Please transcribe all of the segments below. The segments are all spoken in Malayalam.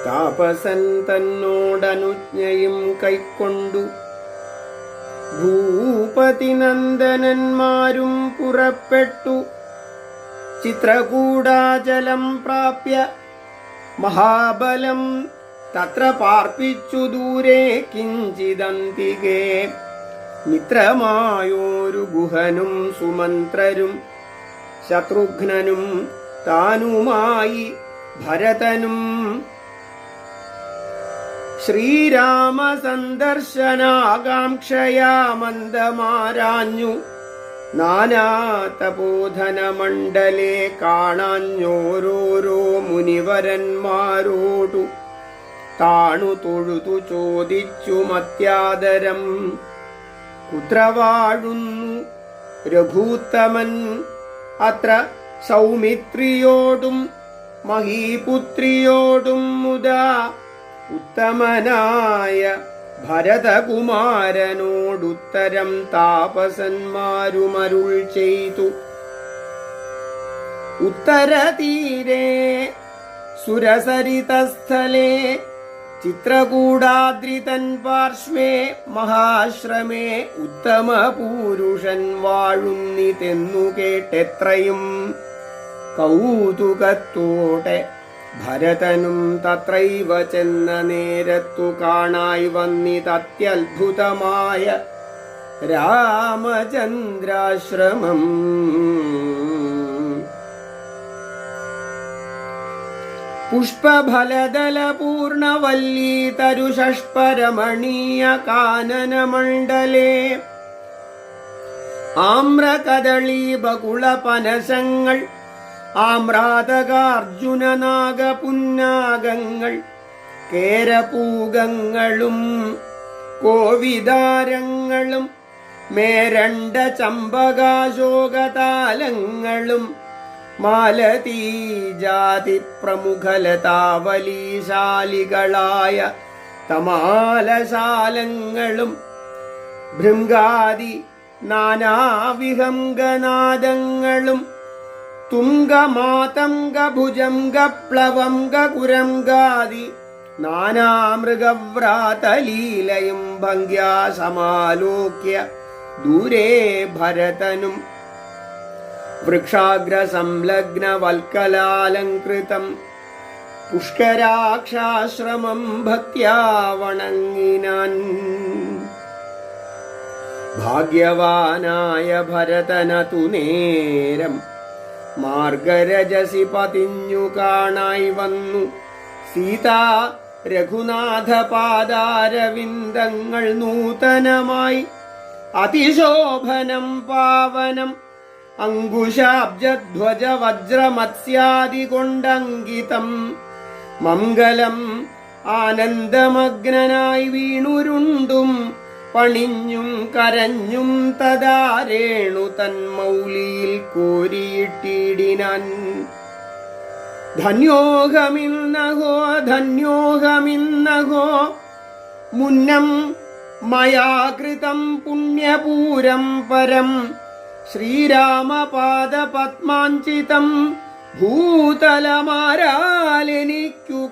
താപസൻ തന്നോടനുജ്ഞയും കൈക്കൊണ്ടു ഭൂപതിനന്ദനന്മാരും പുറപ്പെട്ടു. ചിത്രകൂടാചലം പ്രാപ്യ മഹാബലം തത്ര പാർപ്പിച്ചു ദൂരെ കിഞ്ചിദന്തികേ. മിത്രമായോരു ഗുഹനും സുമന്ത്രരും ശത്രുഘ്നനും താനുമായി ഭരതനും ശ്രീരാമ സന്ദർശനാകാംക്ഷയാ മന്ദമാരാഞ്ഞു. നാനാതപോധനമണ്ഡലേ കാണാഞ്ഞോരോരോ മുനിവരന്മാരോടു താണു തൊഴുതു ചോദിച്ചു മത്യാദരം. കുത്ര വാഴുന്നു രഘൂത്തമൻ? അത്ര സൗമിത്രിയോടും മഹീപുത്രിയോടും മുദാ ഉത്തമനായ ഭരതകുമാരനോടുത്തരം താപസന്മാരുമരുൾ ചെയ്തു. ഉത്തരതീരേ സുരസരിതസ്ഥലേ ചിത്രകൂടാദ്രിതൻ പാർശ്വേ മഹാശ്രമേ ഉത്തമ പൂരുഷൻ വാഴുന്നിതെന്നു കേട്ടെത്രയും കൗതുകത്തോടെ ഭരതനും തത്രൈവ ചെന്ന നേരത്തു കാണായി വന്നിതത്യത്ഭുതമായ രാമചന്ദ്രാശ്രമം. പുഷ്പഫലദലപൂർണവല്ലീ തരുഷഷ്പരമണീയ കാനനമണ്ഡലേ ആമ്രകദളീ ബകുളപനശങ്ങൾ ആമ്രാതകാർജുനനാഗപുന്നാഗങ്ങൾ കേരപൂഗങ്ങളും കോവിദാരങ്ങളും മേരണ്ട ചമ്പകാശോകതാലങ്ങളും മാലതീജാതി പ്രമുഖലതാവലീശാലികളായ തമാലശാലങ്ങളും ഭൃംഗാദി നാനാവിഹംഗനാദങ്ങളും തുംഗമാതംഗഭുജംഗപ്ലവംഗകുരംഗാദി നാനാമൃഗവ്രാതലീലയും ഭംഗ്യാ സമാലോക്യ ദൂരേ ഭരതനും വൃക്ഷാഗ്രസംലഗ്നവൽക്കലാലങ്കൃതം പുഷ്കരാക്ഷാശ്രമം ഭക്ത്യാ വണങ്ങിനാൻ. ഭാഗ്യവാനായ ഭരതനതു നേരം മാർഗരജസി പതിഞ്ഞു കാണായി വന്നു. സീതാ രഘുനാഥ പാദാരവിന്ദങ്ങൾ നൂതനമായി അതിശോഭനം പാവനം അങ്കുശാബ്ജധ്വജ വജ്രമത്സ്യാദി കൊണ്ടങ്കിതം മംഗളം ആനന്ദമഗ്നനായി വീണുരുണ്ടും പണിഞ്ഞും കരഞ്ഞും തദാരേണു തന്മൗലിയിൽ കോരിയിട്ടിടിനാൻ. ധന്യോഹമിന്നഹോ ധന്യോഹമിന്നഹോ മുന്നം മയാകൃതം പുണ്യപൂരം പരം ശ്രീരാമപാദപത്മാഞ്ചിതം ഭൂതലമാരാലെനിക്കു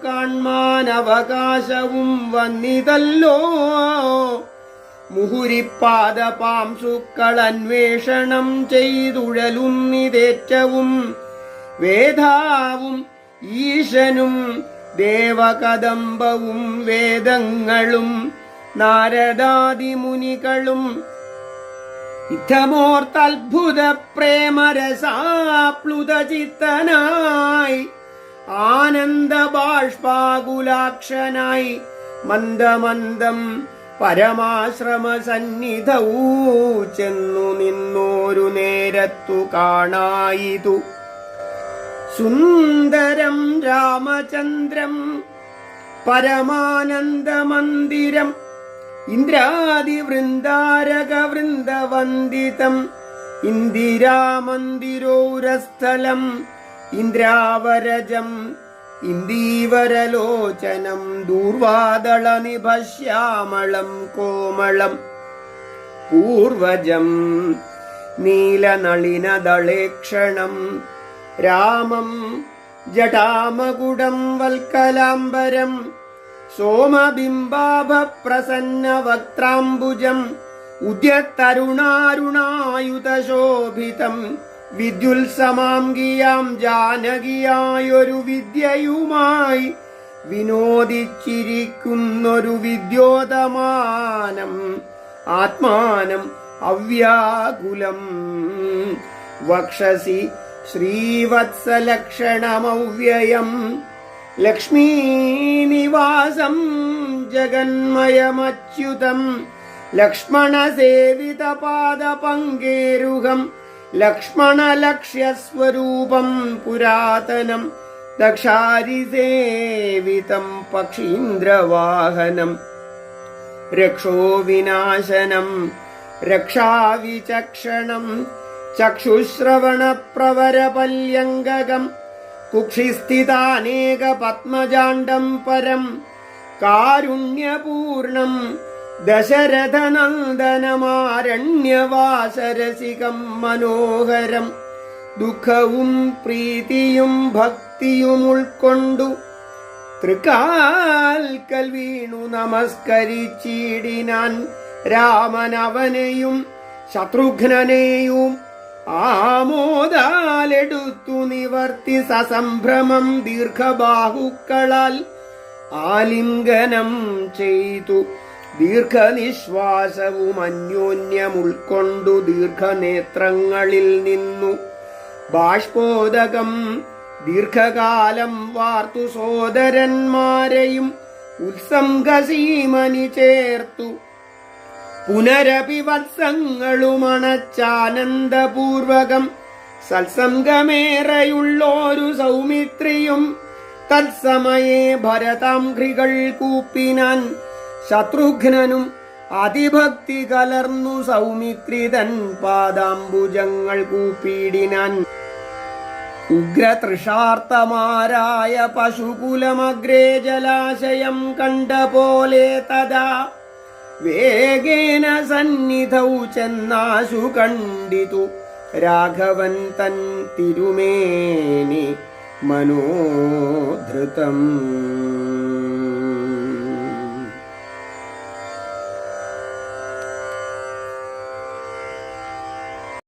കാൺമാനവകാശവും വന്നിതല്ലോ. മുഹുരിപ്പാദപാംസുക്കൾ അന്വേഷണം ചെയ്തുഴലുന്നിതേറ്റവും വേദാവും ഈശനും ദേവകദംബവും വേദങ്ങളും നാരദാദിമുനികളും ഇത്തമോർത്തത്ഭുത പ്രേമരസാപ്ലുതചിത്തനായി ആനന്ദബാഷ്പാകുലാക്ഷനായി മന്ദമന്ദം പരമാശ്രമ സന്നിധൗ ചെന്നു നിന്നോരു നേരത്തു കാണായിതു സുന്ദരം രാമചന്ദ്രം പരമാനന്ദമന്ദിരം ഇന്ദ്രാദിവൃന്ദാരകവൃന്ദവന്ദിതം ഇന്ദിരാമന്ദിരോരസ്ഥലം ഇന്ദ്രാവരജം ഇന്ദീവരലോചനം ദൂർവാദളനിഭശ്യാമളം കോമളം പൂർവജം നീലനളിനദളേക്ഷണം രാമം ജടാമകുടം വൽക്കലാംബരം സോമബിംബാഭ പ്രസന്ന വക്ത്രാംബുജം ഉദ്യത്തരുണാരുണായുധശോഭിതം വിദ്യുത്സമാംഗിയാം ജാനകിയായൊരു വിദ്യയുമായി വിനോദിച്ചിരിക്കുന്നൊരു വിദ്യോതമാനം ആത്മാനം അവ്യാകുലം വക്ഷസി ശ്രീവത്സലക്ഷണമവ്യയം ലക്ഷ്മീനിവാസം ജഗന്മയമച്യുതം ലക്ഷ്മണസേവിതപാദപങ്കേരുഹം ലക്ഷ്മണലക്ഷ്യസ്വരൂപം പുരാതനം ദക്ഷാരിസേവിതം പക്ഷീന്ദ്രവാഹനം രക്ഷോവിനാശനം രക്ഷാവിചക്ഷണം ചക്ഷുശ്രവണപ്രവരപല്യംഗകം കുക്ഷിസ്ഥിതാനേക പത്മജാണ്ഡം പരം കാരുണ്യപൂർണം ദശരഥനന്ദനമാരണ്യവാസരസികം മനോഹരം ദുഃഖവും പ്രീതിയും ഭക്തിയും ഉൾക്കൊണ്ടു തൃക്കാൽക്കൽ വീണു നമസ്കരിച്ചിടിനാൻ രാമൻ അവനെയും ശത്രുഘ്നനെയും ആമോദാലെടുത്തു നിവർത്തി സസംഭ്രമം ദീർഘബാഹുക്കളാൽ ആലിംഗനം ചെയ്തു ദീർഘനിശ്വാസവും അന്യോന്യം ഉൾക്കൊണ്ടു ദീർഘനേത്രങ്ങളിൽ നിന്നു ബാഷ്പോദകം ദീർഘകാലം വാർത്തു സോദരന്മാരെയും ഉത്സംഗസീമനി ചേർത്തു പുനരപി വത്സങ്ങളുമണച്ചാനന്ദപൂർവകം സത്സംഗമേറെയുള്ളോരു സൗമിത്രിയും തത്സമയേ ഭരതാംഘ്രികൾ കൂപ്പിനാൻ ശത്രുഘ്നനും അതിഭക്തി കലർന്നു സൗമിത്രിതൻ പാദാംബുജങ്ങൾ കൂപ്പിടിനാൻ ഉഗ്രതൃഷാർത്തമാരായ പശുകുലമഗ്രേ ജലാശയം കണ്ട പോലെ തഥാ വേഗേന സന്നിധൗ ചെന്നാശു കണ്ടിതു രാഘവൻ തൻ തിരുമേനി മനോധൃതം